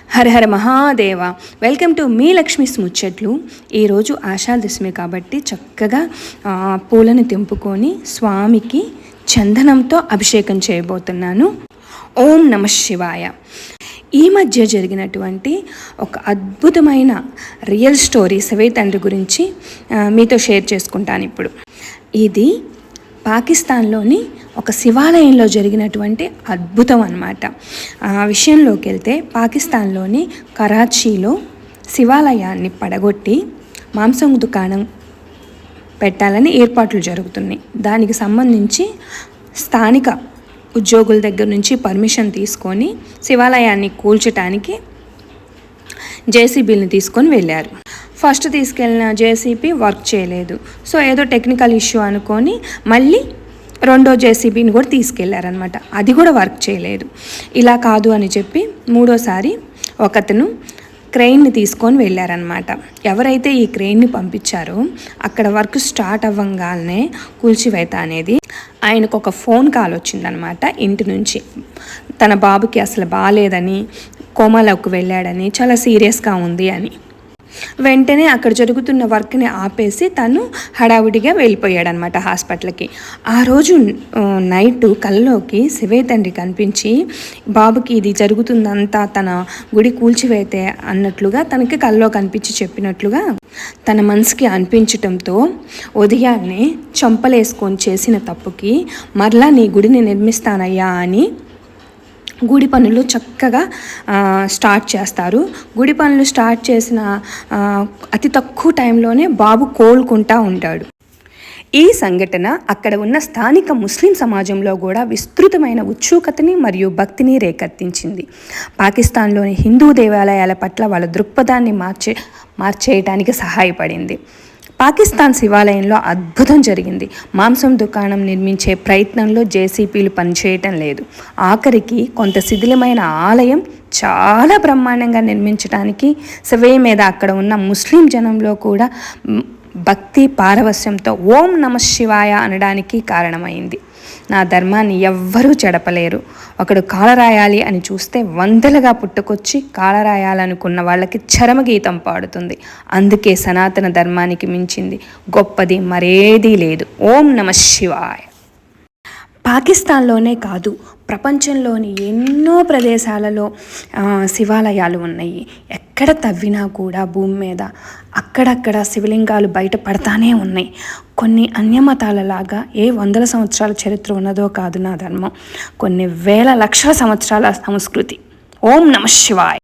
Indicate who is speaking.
Speaker 1: Hara Hara Mahadeva. Welcome to మీ లక్ష్మీస్ ముచ్చట్లు. ఈరోజు ఆషాఢదశమి కాబట్టి చక్కగా పూలను తెంపుకొని స్వామికి చందనంతో అభిషేకం చేయబోతున్నాను. ఓం నమ శివాయ. ఈ మధ్య జరిగినటువంటి ఒక అద్భుతమైన రియల్ స్టోరీ శివయ్య తండ్రి గురించి మీతో షేర్ చేసుకుంటాను ఇప్పుడు. ఇది పాకిస్తాన్లోని ఒక శివాలయంలో జరిగినటువంటి అద్భుతం అన్నమాట. ఆ విషయంలోకి వెళ్తే పాకిస్తాన్లోని కరాచీలో శివాలయాన్ని పడగొట్టి మాంసం దుకాణం పెట్టాలని ఏర్పాట్లు జరుగుతున్నాయి. దానికి సంబంధించి స్థానిక ఉద్యోగుల దగ్గర నుంచి పర్మిషన్ తీసుకొని శివాలయాన్ని కూల్చడానికి జేసీబీని తీసుకొని వెళ్ళారు. ఫస్ట్ తీసుకెళ్ళిన జేసీబీ వర్క్ చేయలేదు. సో ఏదో టెక్నికల్ ఇష్యూ అనుకొని మళ్ళీ రెండో జేసీబీని కూడా తీసుకెళ్లారనమాట. అది కూడా వర్క్ చేయలేదు. ఇలా కాదు అని చెప్పి మూడోసారి ఒకతను క్రెయిన్ని తీసుకొని వెళ్ళారనమాట. ఎవరైతే ఈ క్రెయిన్ని పంపించారో అక్కడ వర్క్ స్టార్ట్ అవ్వగానే కూల్చివేత అనేది ఆయనకు ఒక ఫోన్ కాల్ వచ్చిందనమాట ఇంటి నుంచి. తన బాబుకి అసలు బాగాలేదని, కోమాలోకి వెళ్ళాడని, చాలా సీరియస్గా ఉంది అని. వెంటనే అక్కడ జరుగుతున్న వర్క్ని ఆపేసి తను హడావుడిగా వెళ్ళిపోయాడనమాట హాస్పిటల్కి. ఆ రోజు నైట్ కల్లోకి శివయ్య తండ్రి కనిపించి బాబుకి ఇది జరుగుతుందంతా తన గుడి కూల్చివేతే అన్నట్లుగా తనకి కల్లో కనిపించి చెప్పినట్లుగా తన మనసుకి అనిపించటంతో ఉదయాన్నే చంపలేసుకొని చేసిన తప్పుకి మరలా నీ గుడిని నిర్మిస్తానయ్యా అని గుడి పనులు చక్కగా స్టార్ట్ చేస్తారు. గుడి పనులు స్టార్ట్ చేసిన అతి తక్కువ టైంలోనే బాబు కోలుకుంటూ ఉంటాడు. ఈ సంఘటన అక్కడ ఉన్న స్థానిక ముస్లిం సమాజంలో కూడా విస్తృతమైన ఉత్సుకతని మరియు భక్తిని రేకెత్తించింది. పాకిస్తాన్లోని హిందూ దేవాలయాల పట్ల వాళ్ళ దృక్పథాన్ని మార్చేయడానికి సహాయపడింది. పాకిస్తాన్ శివాలయంలో అద్భుతం జరిగింది. మాంసం దుకాణం నిర్మించే ప్రయత్నంలో జేసీబీలు పనిచేయటం లేదు. ఆఖరికి కొంత శిథిలమైన ఆలయం చాలా బ్రహ్మాండంగా నిర్మించడానికి శివయ్య మీద అక్కడ ఉన్న ముస్లిం జనంలో కూడా భక్తి పారవస్యంతో ఓం నమ శివాయ అనడానికి కారణమైంది. నా ధర్మాన్ని ఎవ్వరూ చెడపలేరు. ఒకడు కాలరాయాలి అని చూస్తే వందలుగా పుట్టుకొచ్చి కాలరాయాలనుకున్న వాళ్ళకి చరమగీతం పాడుతుంది. అందుకే సనాతన ధర్మానికి మించింది గొప్పది మరేదీ లేదు. ఓం నమ శివాయ. పాకిస్తాన్లోనే కాదు, ప్రపంచంలోని ఎన్నో ప్రదేశాలలో శివాలయాలు ఉన్నాయి. ఎక్కడ తవ్వినా కూడా భూమి మీద అక్కడక్కడ శివలింగాలు బయటపడతానే ఉన్నాయి. కొన్ని అన్యమతాలలాగా ఏ వందల సంవత్సరాల చరిత్ర ఉన్నదో కాదు నా ధర్మం, కొన్ని వేల లక్షల సంవత్సరాల సంస్కృతి. ఓం నమ శివాయ.